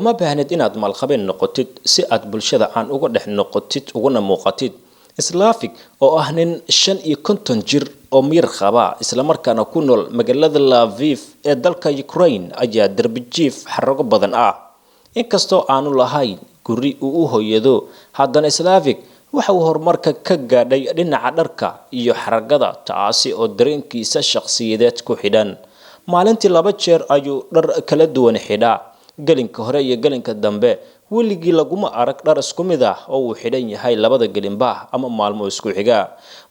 uma baahnid inaad maalqabeen noqotid si aad bulshada aan uga dhex noqotid uguna muuqatid Slavic oo ah nin 55 jir oo miyir qaba isla markaana ku nool magaalada Lviv ee dalka Ukraine ayaa darbi jiif xarago badan ah inkastoo aanu lahayn guri uu u hooyado haddana Slavic waxa uu horumarka ka gaadhay dhinaca dharka iyo xaragada taasi oo dareenkiisa shakhsiyadeed ku xidhan maalintii 2 jeer ayuu dhar kala duwan xidhaa galinka hore iyo galinka dambe weligii laguma arag dhar isku mid ah oo uu xidhan yahay labada galinba ama maalmo isku xiga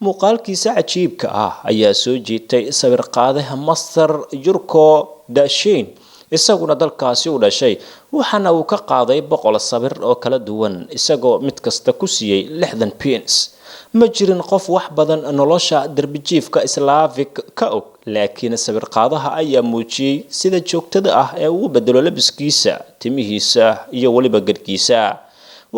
muuqaalkiisa cajiibka ah ayaa soo jiitay sawir qaadaha Master Yurko Dashin isaguna dalkaasi u dhashay waxana uu ka qaaday 100 sawir oo kala duwan isagoo mid kasta ku siiyay 60 pence ma jirin qof wax badan nolosha darbi jiifka Slavic ka og laakiin sawir qaadaha ayaa muujiyay sida joogtada ah ee uu bedelo labiskiisa timihiisa iyo waliba gadhkiisa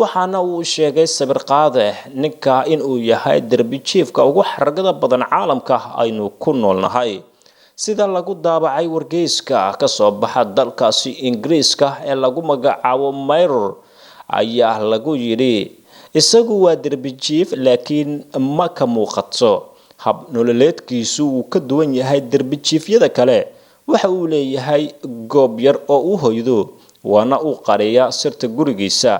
waxaana uu sheegay sawir qaade ninka in uu yahay darbi jiifka ugu xaragada badan caalamka aynu ku noolnahay sida lagu daabacay wargeyska ka soo baxa dalkaasi Ingiriiska ee lagu magacaabo Mirror ayaa lagu yiri isagu waa darbi jiif laakiin ma ka muuqato hab nololeedkiisu uu ka duwan yahay darbi jiifyada kale waxa uu leeyahay goob yar oo uu hooydo waana uu qariya sirta gurigiisa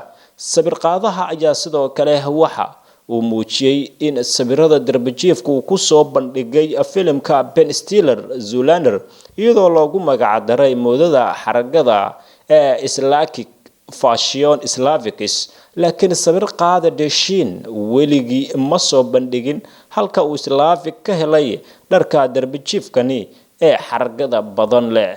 sawir qaadaha ayaa sidoo kale waxa uu muujiyay in sawirada darbi jiifku uu ku soo bandhigay filimka Ben Stiller Zoolander iyadoo loogu magac daray moodada xaragada ee Slavic fashion Slavics laakiin sawir qaada Dashin weligii ma soo bandhigin halka uu Slavic ka helay dharka darbi jiifkani ee xaragada badan leh